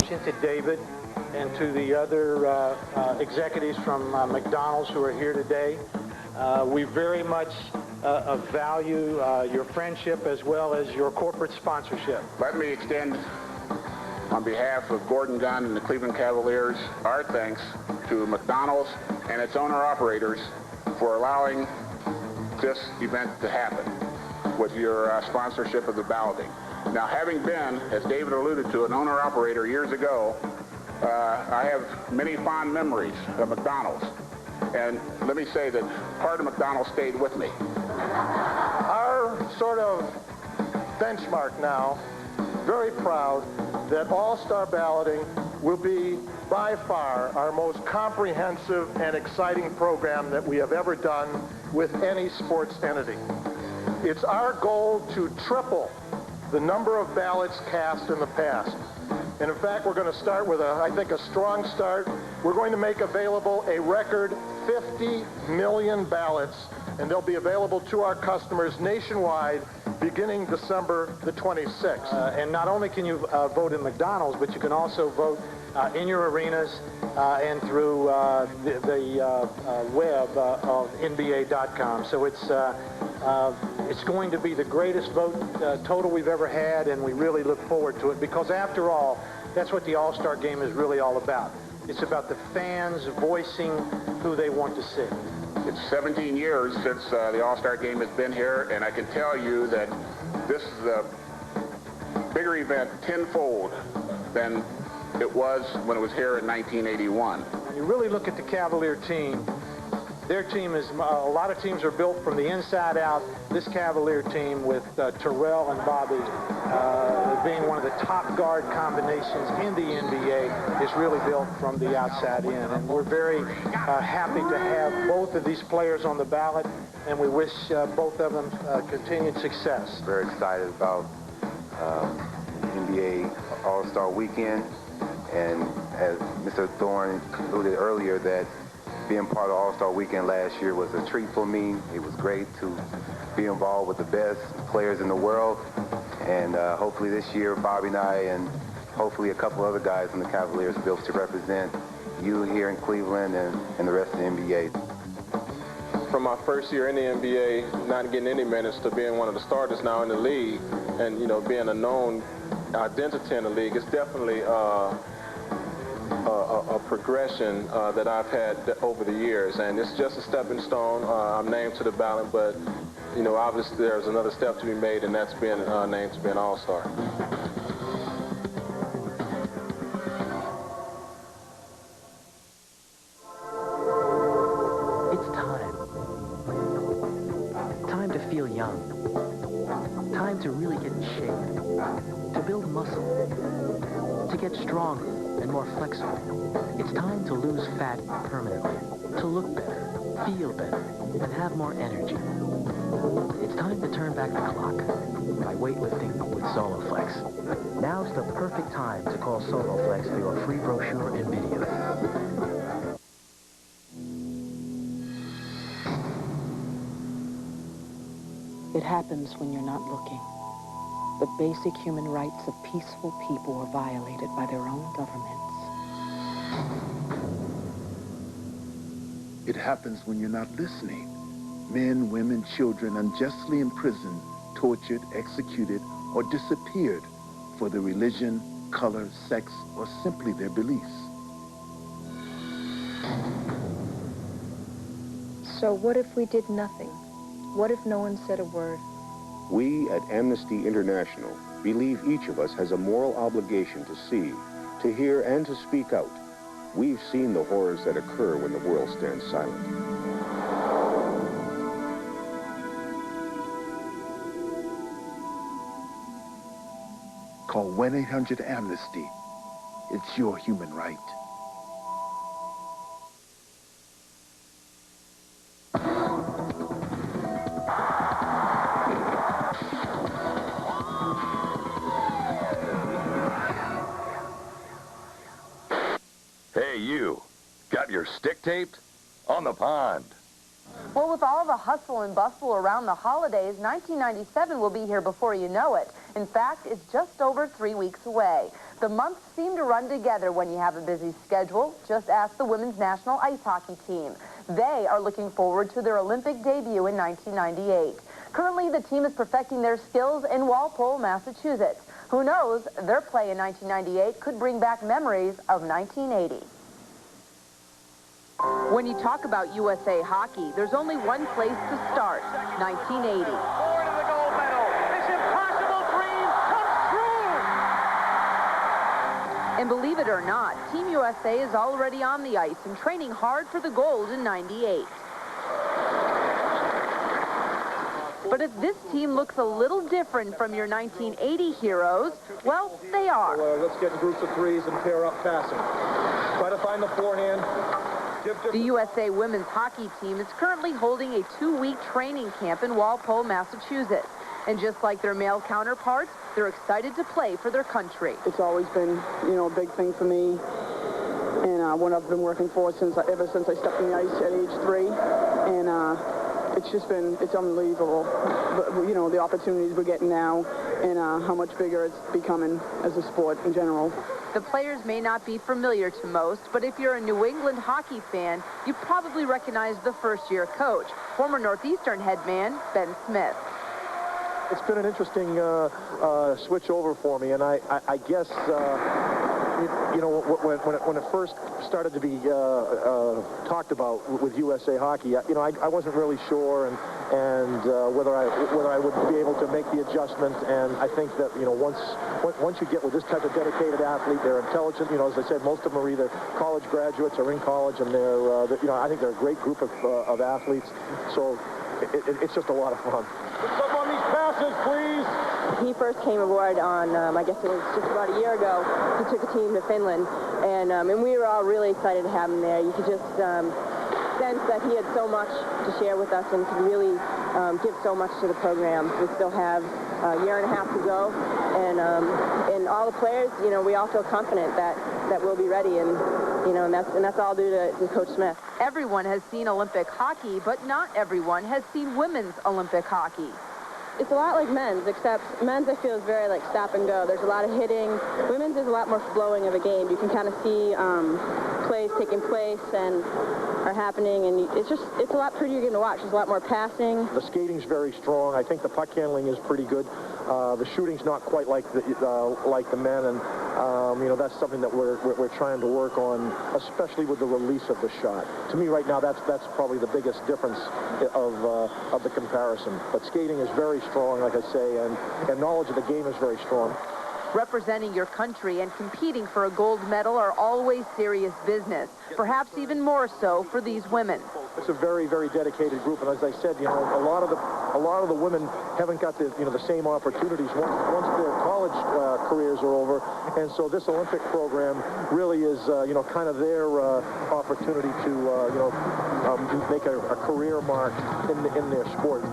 question to David and to the other executives from McDonald's who are here today. We very much value your friendship as well as your corporate sponsorship. Let me extend, on behalf of Gordon Gunn and the Cleveland Cavaliers, our thanks to McDonald's and its owner-operators for allowing this event to happen with your sponsorship of the balloting. Now, having been, as David alluded to, an owner-operator years ago, I have many fond memories of McDonald's. And let me say that part of McDonald's stayed with me. Our sort of benchmark now, very proud that All-Star Balloting will be by far our most comprehensive and exciting program that we have ever done with any sports entity. It's our goal to triple the number of ballots cast in the past. And in fact, we're going to start with, I think, a strong start. We're going to make available a record 50 million ballots, and they'll be available to our customers nationwide beginning December the 26th. And not only can you vote in McDonald's, but you can also vote in your arenas and through the web of NBA.com. So it's going to be the greatest vote total we've ever had, and we really look forward to it because, after all, that's what the All-Star Game is really all about. It's about the fans voicing who they want to see. It's 17 years since the All-Star Game has been here, and I can tell you that this is a bigger event tenfold than it was when it was here in 1981. When you really look at the Cavalier team, their team is, a lot of teams are built from the inside out. This Cavalier team with Terrell and Bobby being one of the top guard combinations in the NBA is really built from the outside in. And we're very happy to have both of these players on the ballot, and we wish both of them continued success. Very excited about NBA All-Star Weekend, and as Mr. Thorne alluded earlier, that being part of All-Star Weekend last year was a treat for me. It was great to be involved with the best players in the world. And hopefully this year, Bobby and I, and hopefully a couple other guys in the Cavaliers, will be able to represent you here in Cleveland and the rest of the NBA. From my first year in the NBA, not getting any minutes, to being one of the starters now in the league, and, you know, being a known identity in the league, it's definitely a progression that I've had over the years, and it's just a stepping stone. I'm named to the ballot, but, you know, obviously there's another step to be made, and that's being named to be an All-Star. It's time to feel young, time to really get in shape, to build muscle, to get stronger and more flexible. It's time to lose fat permanently, to look better, feel better, and have more energy. It's time to turn back the clock by weightlifting with SoloFlex. Now's the perfect time to call SoloFlex for your free brochure and video. It happens when you're not looking. The basic human rights of peaceful people are violated by their own governments. It happens when you're not listening. Men, women, children unjustly imprisoned, tortured, executed, or disappeared for their religion, color, sex, or simply their beliefs. So what if we did nothing? What if no one said a word? We at Amnesty International believe each of us has a moral obligation to see, to hear, and to speak out. We've seen the horrors that occur when the world stands silent. Call 1-800-AMNESTY. It's your human right. Hey, you. Got your stick taped? On the pond. Well, with all the hustle and bustle around the holidays, 1997 will be here before you know it. In fact, it's just over 3 weeks away. The months seem to run together when you have a busy schedule. Just ask the women's national ice hockey team. They are looking forward to their Olympic debut in 1998. Currently, the team is perfecting their skills in Walpole, Massachusetts. Who knows, their play in 1998 could bring back memories of 1980. When you talk about USA hockey, there's only one place to start, 1980. Forward to the gold medal. This impossible dream comes true! And believe it or not, Team USA is already on the ice and training hard for the gold in 98. But if this team looks a little different from your 1980 heroes, well, they are. Let's get in groups of threes and pair up passing. Try to find the forehand. The USA women's hockey team is currently holding a 2-week training camp in Walpole, Massachusetts. And just like their male counterparts, they're excited to play for their country. It's always been, a big thing for me, and what I've been working for ever since I stepped on the ice at age 3. And it's unbelievable, the opportunities we're getting now and how much bigger it's becoming as a sport in general. The players may not be familiar to most, but if you're a New England hockey fan, you probably recognize the first-year coach, former Northeastern head man Ben Smith. It's been an interesting switch over for me, and I guess when it first started to be talked about with USA Hockey, I wasn't really sure and whether I would be able to make the adjustment. And I think that once you get with this type of dedicated athlete, they're intelligent. As I said, most of them are either college graduates or in college, and I think they're a great group of athletes. So it's just a lot of fun. Up on these passes, please. He first came aboard on, I guess it was just about a year ago. He took a team to Finland, and we were all really excited to have him there. You could just sense that he had so much to share with us and could really give so much to the program. We still have a year and a half to go, and all the players, we all feel confident that we'll be ready, and that's all due to Coach Smith. Everyone has seen Olympic hockey, but not everyone has seen women's Olympic hockey. It's a lot like men's, except men's I feel is very like stop and go. There's a lot of hitting. Women's is a lot more flowing of a game. You can kind of see plays taking place and are happening, and it's a lot prettier game to watch. There's a lot more passing. The skating's very strong. I think the puck handling is pretty good. The shooting's not quite like the men, and that's something that we're trying to work on, especially with the release of the shot. To me, right now, that's probably the biggest difference of the comparison. But skating is very strong, like I say, and knowledge of the game is very strong. Representing your country and competing for a gold medal are always serious business, perhaps even more so for these women. It's a very, very dedicated group, and as I said, a lot of the women haven't got the same opportunities once their college careers are over, and so this Olympic program really is kind of their opportunity to make a career mark in their sport.